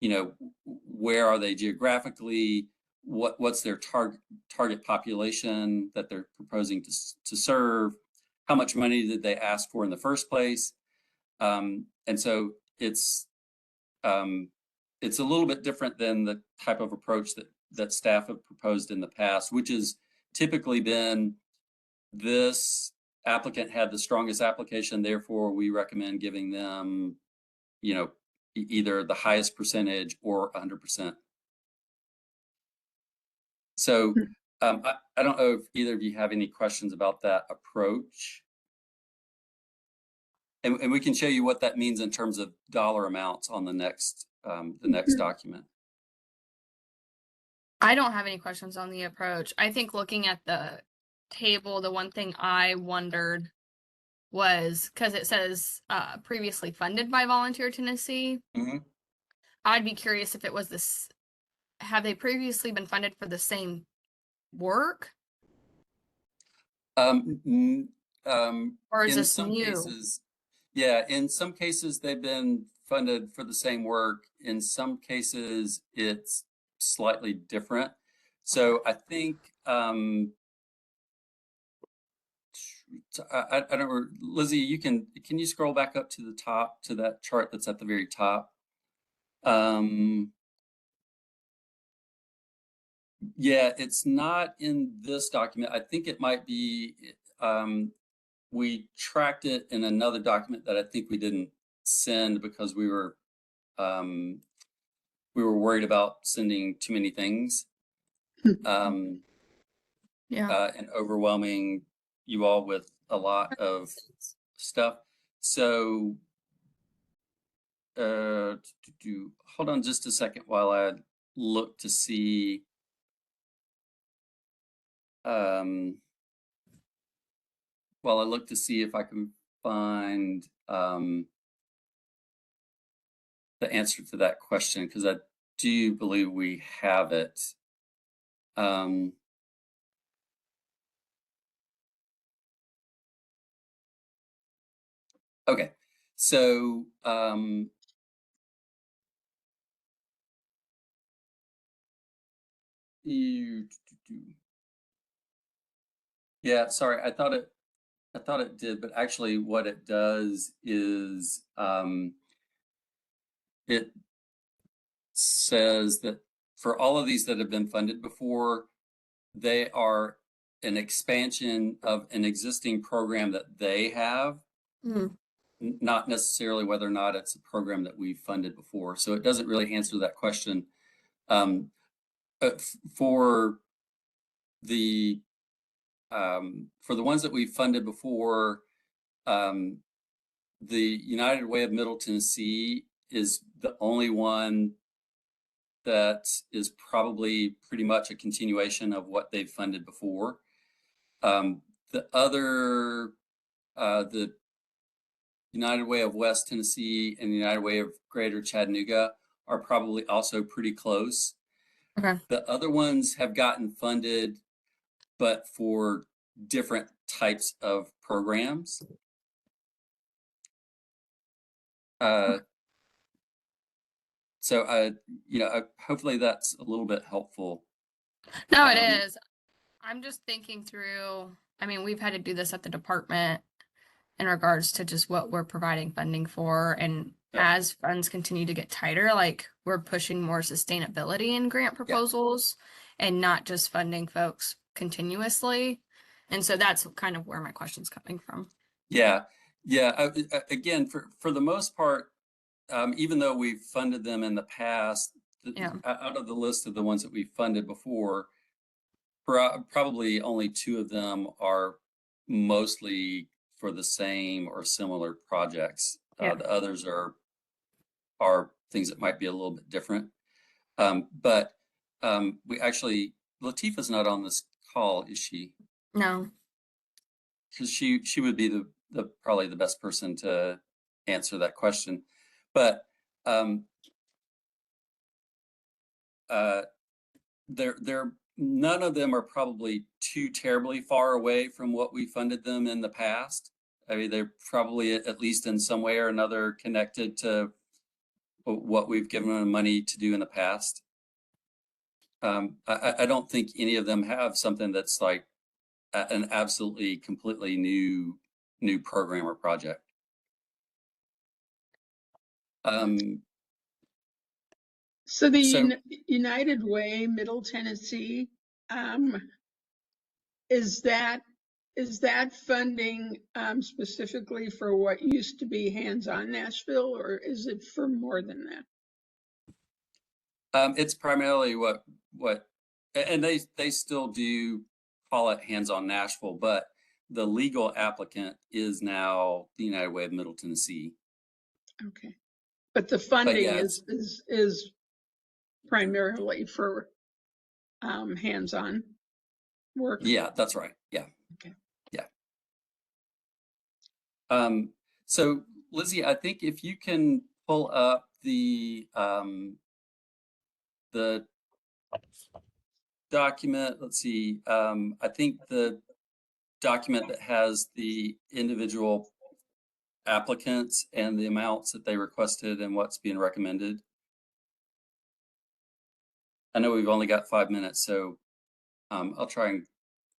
Speaker 2: you know, where are they geographically? What's their target population that they're proposing to serve? How much money did they ask for in the first place? And so it's a little bit different than the type of approach that staff have proposed in the past, which has typically been this applicant had the strongest application, therefore we recommend giving them, you know, either the highest percentage or 100%. So I don't know if either of you have any questions about that approach. And we can show you what that means in terms of dollar amounts on the next document.
Speaker 5: I don't have any questions on the approach. I think looking at the table, the one thing I wondered was because it says previously funded by Volunteer Tennessee.
Speaker 2: Mm-hmm.
Speaker 5: I'd be curious if it was this. Have they previously been funded for the same work? Or is this new?
Speaker 2: Cases, yeah, in some cases they've been funded for the same work. In some cases it's slightly different. So I think I don't know, Lizzie, can you scroll back up to the top to that chart that's at the very top? Yeah, it's not in this document. I think it might be, we tracked it in another document that I think we didn't send because we were worried about sending too many things.
Speaker 5: Yeah.
Speaker 2: And overwhelming you all with a lot of stuff. So hold on just a second while I look to see if I can find the answer to that question, because I do believe we have it. Okay, so yeah, sorry, I thought it did, but actually what it does is it says that for all of these that have been funded before, they are an expansion of an existing program that they have, not necessarily whether or not it's a program that we've funded before. So it doesn't really answer that question. For the ones that we've funded before, the United Way of Middle Tennessee is the only one that is probably pretty much a continuation of what they've funded before. The other, the United Way of West Tennessee and the United Way of Greater Chattanooga are probably also pretty close.
Speaker 5: Okay.
Speaker 2: The other ones have gotten funded, but for different types of programs. So, hopefully that's a little bit helpful.
Speaker 5: No, it
Speaker 2: Um,
Speaker 5: is. I'm just thinking through, I mean, we've had to do this at the department in regards to just what we're providing funding for. And
Speaker 2: Yeah.
Speaker 5: as funds continue to get tighter, like we're pushing more sustainability in grant proposals and not just funding folks continuously. And so that's kind of where my question's coming from.
Speaker 2: Yeah. Again, for the most part, even though we've funded them in the past,
Speaker 5: Yeah.
Speaker 2: out of the list of the ones that we've funded before, probably only 2 of them are mostly for the same or similar projects.
Speaker 5: Yeah.
Speaker 2: The others are things that might be a little bit different. But we actually, Latifah's not on this call, is she?
Speaker 5: No.
Speaker 2: Because she would be the probably the best person to answer that question. But they're none of them are probably too terribly far away from what we funded them in the past. I mean, they're probably at least in some way or another connected to what we've given them money to do in the past. I don't think any of them have something that's like an absolutely completely new program or project.
Speaker 3: So the
Speaker 2: So-
Speaker 3: United Way, Middle Tennessee, is that funding specifically for what used to be Hands-On Nashville, or is it for more than that?
Speaker 2: It's primarily what, and they still do call it Hands-On Nashville, but the legal applicant is now the United Way of Middle Tennessee.
Speaker 3: Okay, but the funding
Speaker 2: yeah,
Speaker 3: is primarily for hands-on work.
Speaker 2: Yeah, that's right. Yeah.
Speaker 3: Okay.
Speaker 2: Yeah. So Lizzie, I think if you can pull up the document, let's see. I think the document that has the individual applicants and the amounts that they requested and what's being recommended. I know we've only got 5 minutes, so I'll try and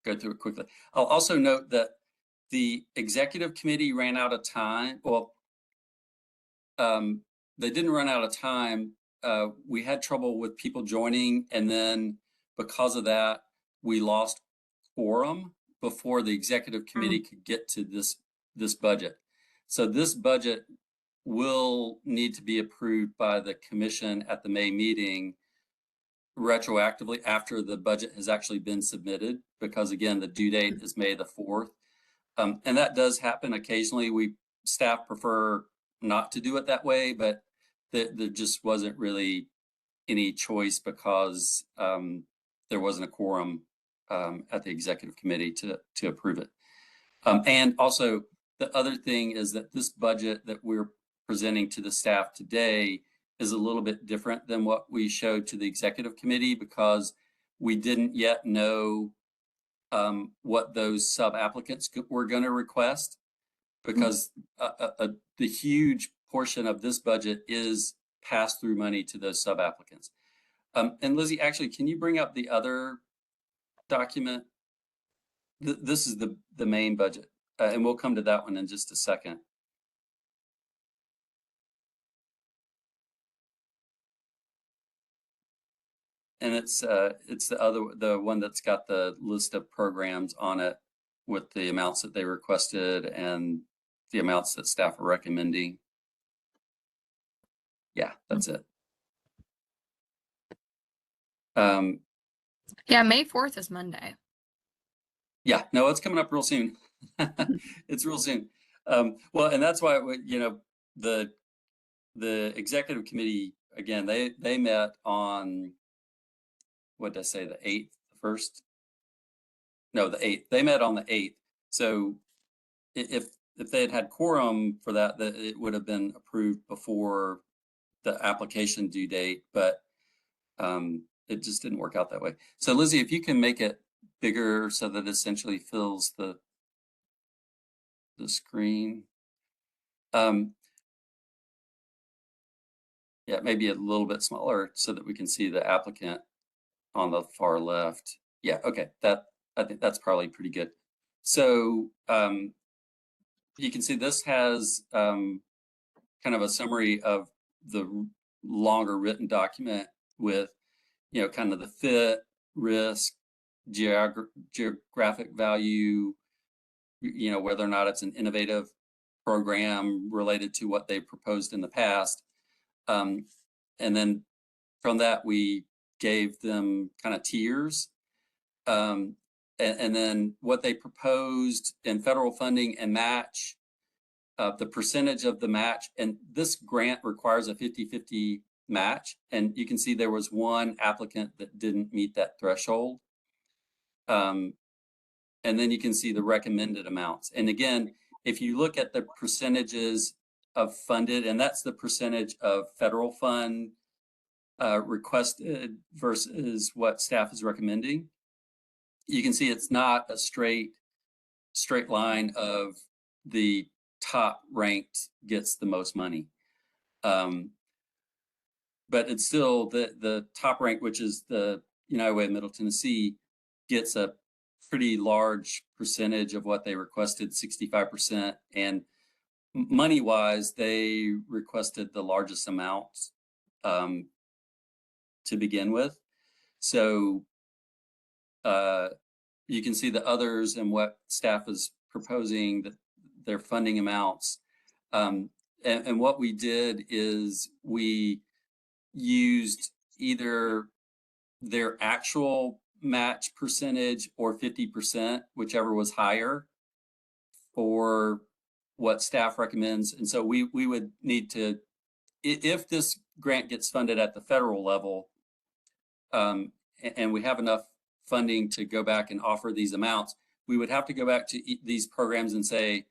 Speaker 2: go through it quickly. I'll also note that the executive committee ran out of time. Well, they didn't run out of time. We had trouble with people joining, and then because of that, we lost quorum before the executive committee could get to this budget. So this budget will need to be approved by the commission at the May meeting retroactively after the budget has actually been submitted, because again, the due date is May the 4th. And that does happen occasionally. Staff prefer not to do it that way, but there just wasn't really any choice because there wasn't a quorum at the executive committee to approve it. And also the other thing is that this budget that we're presenting to the staff today is a little bit different than what we showed to the executive committee, because we didn't yet know what those sub-applicants were going to request, because the huge portion of this budget is pass-through money to those sub-applicants. And Lizzie, actually, can you bring up the other document? This is the main budget, and we'll come to that one in just a second. And it's the one that's got the list of programs on it with the amounts that they requested and the amounts that staff are recommending. Yeah, that's it.
Speaker 5: Yeah, May 4th is Monday.
Speaker 2: Yeah, no, it's coming up real soon. It's real soon. Well, and that's why, the executive committee, again, they met on, what did I say, the 8th, the 1st? No, the 8th. They met on the 8th. So if they had quorum for that, it would have been approved before the application due date, but it just didn't work out that way. So Lizzie, if you can make it bigger so that it essentially fills the screen. Yeah, maybe a little bit smaller so that we can see the applicant on the far left. Yeah, okay, I think that's probably pretty good. So you can see this has kind of a summary of the longer written document with, you know, kind of the fit, risk, geographic value, you know, whether or not it's an innovative program related to what they proposed in the past. And then from that, we gave them kind of tiers. And then what they proposed in federal funding and match, the percentage of the match. And this grant requires a 50-50 match. And you can see there was one applicant that didn't meet that threshold. And then you can see the recommended amounts. And again, if you look at the percentages of funded, and that's the percentage of federal fund requested versus what staff is recommending, you can see it's not a straight line of the top ranked gets the most money. But it's still the top rank, which is the United Way of Middle Tennessee, gets a pretty large percentage of what they requested, 65%. And money-wise, they requested the largest amounts to begin with. So you can see the others and what staff is proposing, that their funding amounts. And what we did is we used either their actual match percentage or 50%, whichever was higher, for what staff recommends. And so we would need to, if this grant gets funded at the federal level, and we have enough funding to go back and offer these amounts, we would have to go back to these programs and say,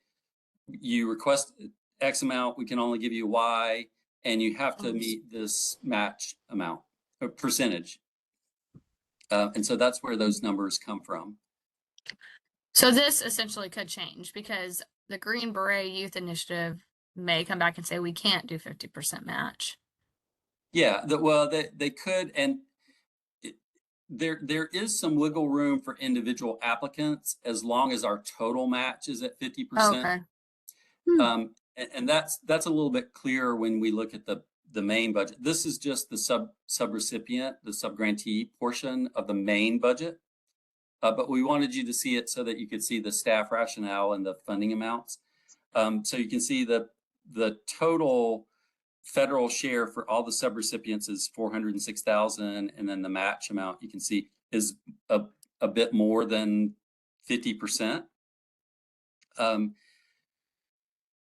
Speaker 2: you request X amount, we can only give you Y, and you have to meet this match amount, or percentage. And so that's where those numbers come from.
Speaker 5: So this essentially could change because the Green Beret Youth Initiative may come back and say we can't do 50% match.
Speaker 2: Yeah, well, they could, and there is some wiggle room for individual applicants as long as our total match is at 50%.
Speaker 5: Okay.
Speaker 2: And that's a little bit clearer when we look at the main budget. This is just the subrecipient, the subgrantee portion of the main budget. But we wanted you to see it so that you could see the staff rationale and the funding amounts. So you can see the total federal share for all the subrecipients is $406,000, and then the match amount you can see is a bit more than 50%.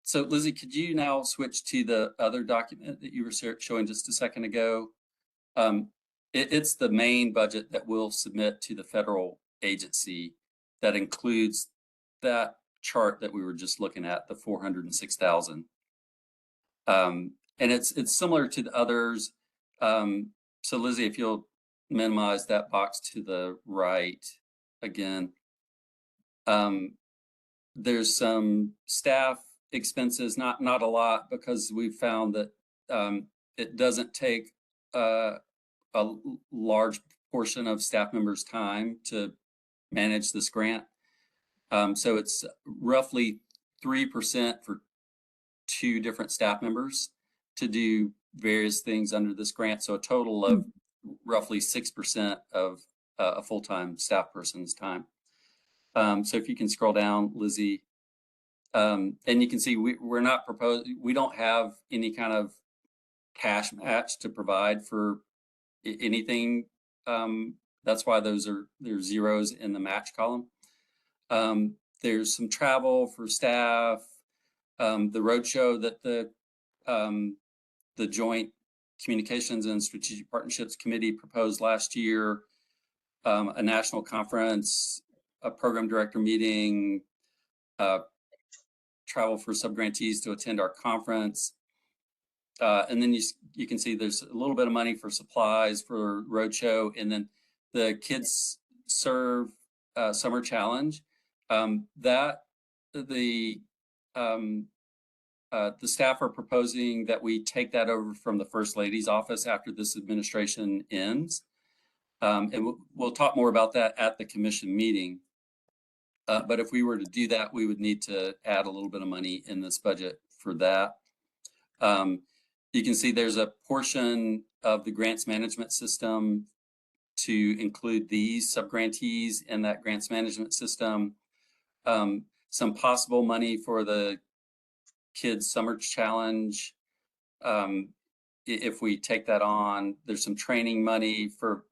Speaker 2: So Lizzie, could you now switch to the other document that you were showing just a second ago? It's the main budget that we'll submit to the federal agency that includes that chart that we were just looking at, the 406,000. And it's similar to the others. So Lizzie, if you'll minimize that box to the right again. There's some staff expenses, not a lot, because we found that it doesn't take a large portion of staff members' time to manage this grant. So it's roughly 3% for 2 different staff members to do various things under this grant. So a total of roughly 6% of a full-time staff person's time. So if you can scroll down, Lizzie, and you can see we're not proposing, we don't have any kind of cash match to provide for anything. That's why there's zeros in the match column. There's some travel for staff, the roadshow that the Joint Communications and Strategic Partnerships Committee proposed last year, a national conference, a program director meeting, travel for subgrantees to attend our conference. And then you can see there's a little bit of money for supplies for roadshow, and then the Kids Serve Summer Challenge. The staff are proposing that we take that over from the First Lady's office after this administration ends. And we'll talk more about that at the commission meeting. But if we were to do that, we would need to add a little bit of money in this budget for that. You can see there's a portion of the grants management system to include these subgrantees in that grants management system. Some possible money for the Kids Summer Challenge. If we take that on, there's some training money for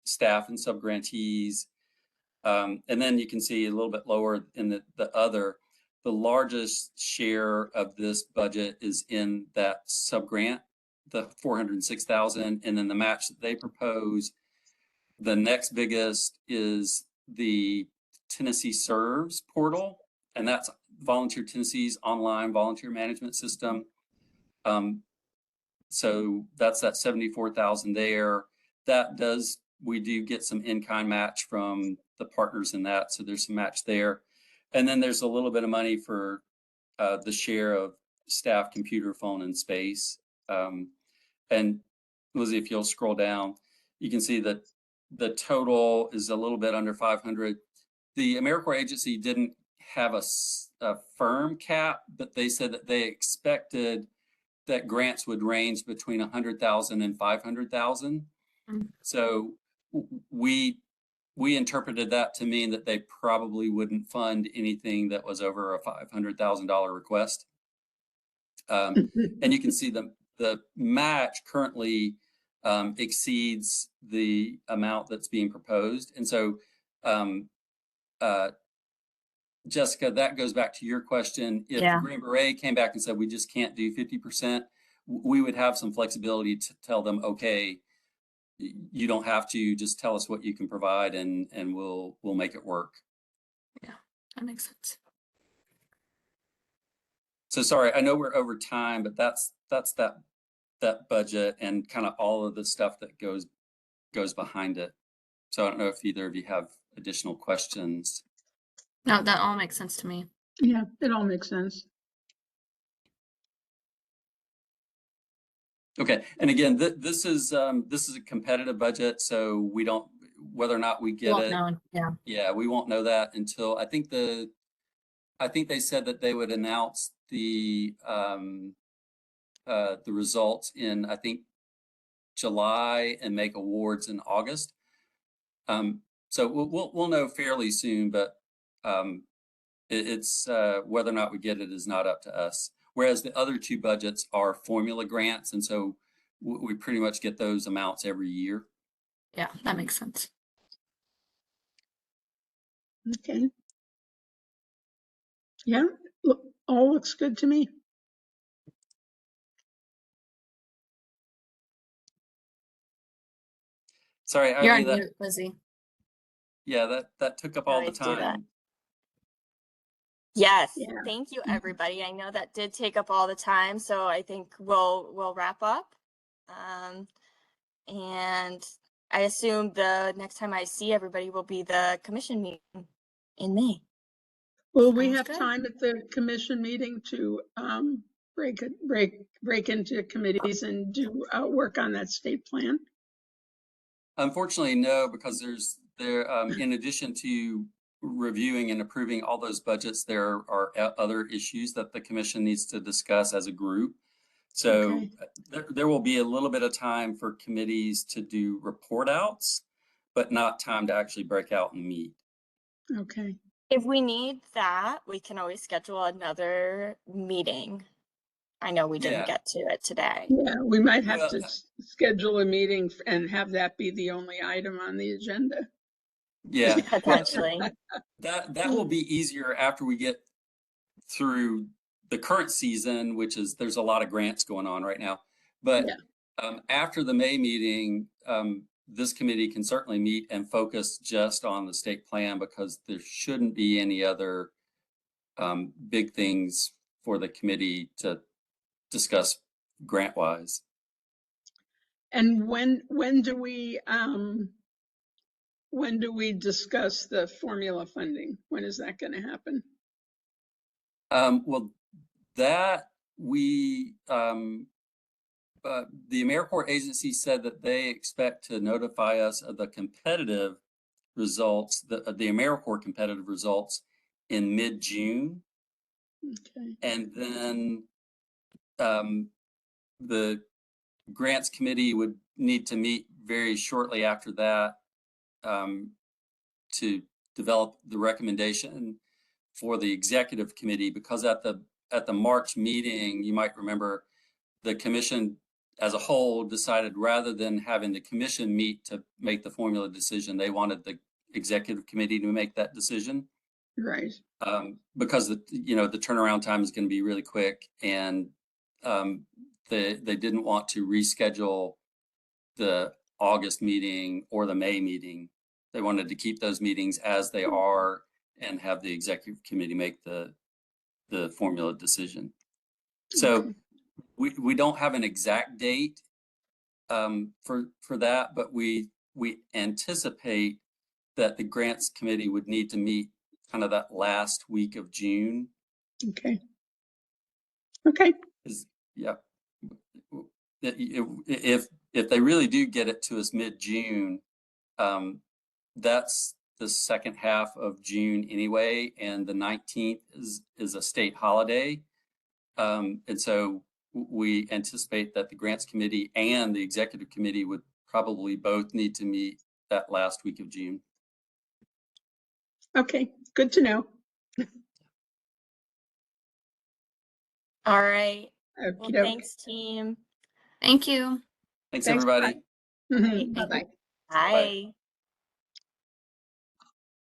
Speaker 2: staff and subgrantees. And then you can see a little bit lower in the other. The largest share of this budget is in that subgrant, the $406,000, and then the match that they propose. The next biggest is the Tennessee Serves portal, and that's Volunteer Tennessee's online volunteer management system. So that's that $74,000 there. We do get some in-kind match from the partners in that, so there's some match there. And then there's a little bit of money for the share of staff, computer, phone, and space. And Lizzie, if you'll scroll down, you can see that the total is a little bit under 500. The AmeriCorps agency didn't have a firm cap, but they said that they expected that grants would range between 100,000 and 500,000. So we interpreted that to mean that they probably wouldn't fund anything that was over a $500,000 request. And you can see the match currently exceeds the amount that's being proposed. And so, Jessica, that goes back to your question. If the Green Beret came back and said, we just can't do 50%, we would have some flexibility to tell them, okay, you don't have to, just tell us what you can provide and we'll make it work.
Speaker 5: Yeah, that makes sense.
Speaker 2: So sorry, I know we're over time, but that's that budget and kind of all of the stuff that goes behind it. So I don't know if either of you have additional questions.
Speaker 5: No, that all makes sense to me.
Speaker 3: Yeah, it all makes sense.
Speaker 2: Okay, and again, this is a competitive budget, so we don't, whether or not we get it. Yeah, we won't know that until I think they said that they would announce the results in, I think, July and make awards in August. So we'll know fairly soon, but it's whether or not we get it is not up to us. Whereas the other two budgets are formula grants, and so we pretty much get those amounts every year.
Speaker 5: Yeah, that makes sense.
Speaker 3: Okay. Yeah, look, all looks good to me.
Speaker 2: Sorry,
Speaker 5: You're
Speaker 2: Heidi,
Speaker 5: on mute, Lizzie.
Speaker 2: Yeah, that took up all the time.
Speaker 1: Yes,
Speaker 3: Yeah.
Speaker 1: thank you, everybody. I know that did take up all the time, so I think we'll wrap up. And I assume the next time I see everybody will be the commission meeting in May.
Speaker 3: Will we
Speaker 5: Sounds
Speaker 3: have
Speaker 5: good.
Speaker 3: time at the commission meeting to break into committees and do work on that state plan?
Speaker 2: Unfortunately, no, because in addition to reviewing and approving all those budgets, there are other issues that the commission needs to discuss as a group. So
Speaker 3: Okay.
Speaker 2: there will be a little bit of time for committees to do report outs, but not time to actually break out and meet.
Speaker 3: Okay.
Speaker 1: If we need that, we can always schedule another meeting. I know we didn't
Speaker 2: Yeah.
Speaker 1: get to it today.
Speaker 3: Yeah, we might have
Speaker 2: Well,
Speaker 3: to schedule a meeting and have that be the only item on the agenda.
Speaker 2: Yeah, well,
Speaker 1: Potentially.
Speaker 2: that will be easier after we get through the current season, which is there's a lot of grants going on right now. But after the May meeting, this committee can certainly meet and focus just on the state plan, because there shouldn't be any other big things for the committee to discuss grant wise.
Speaker 3: And when do we discuss the formula funding? When is that going to happen?
Speaker 2: Well, that we, the AmeriCorps agency said that they expect to notify us of the competitive results, the AmeriCorps competitive results in mid-June.
Speaker 3: Okay.
Speaker 2: And then the grants committee would need to meet very shortly after that to develop the recommendation for the executive committee, because at the March meeting, you might remember, the commission as a whole decided rather than having the commission meet to make the formula decision, they wanted the executive committee to make that decision.
Speaker 3: Right.
Speaker 2: Because the turnaround time is going to be really quick, and they didn't want to reschedule the August meeting or the May meeting. They wanted to keep those meetings as they are and have the executive committee make the formula decision. So
Speaker 3: Okay.
Speaker 2: we don't have an exact date for that, but we anticipate that the grants committee would need to meet kind of that last week of June.
Speaker 3: Okay. Okay.
Speaker 2: Yeah. If they really do get it to us mid-June, that's the second half of June anyway, and the 19th is a state holiday. And so we anticipate that the grants committee and the executive committee would probably both need to meet that last week of June.
Speaker 3: Okay. Good to know.
Speaker 1: All right. Well,
Speaker 3: Okey-doke.
Speaker 1: thanks, team.
Speaker 5: Thank you.
Speaker 2: Thanks,
Speaker 3: Thanks,
Speaker 2: everybody.
Speaker 3: bye.
Speaker 1: Right.
Speaker 3: Bye-bye.
Speaker 1: Bye.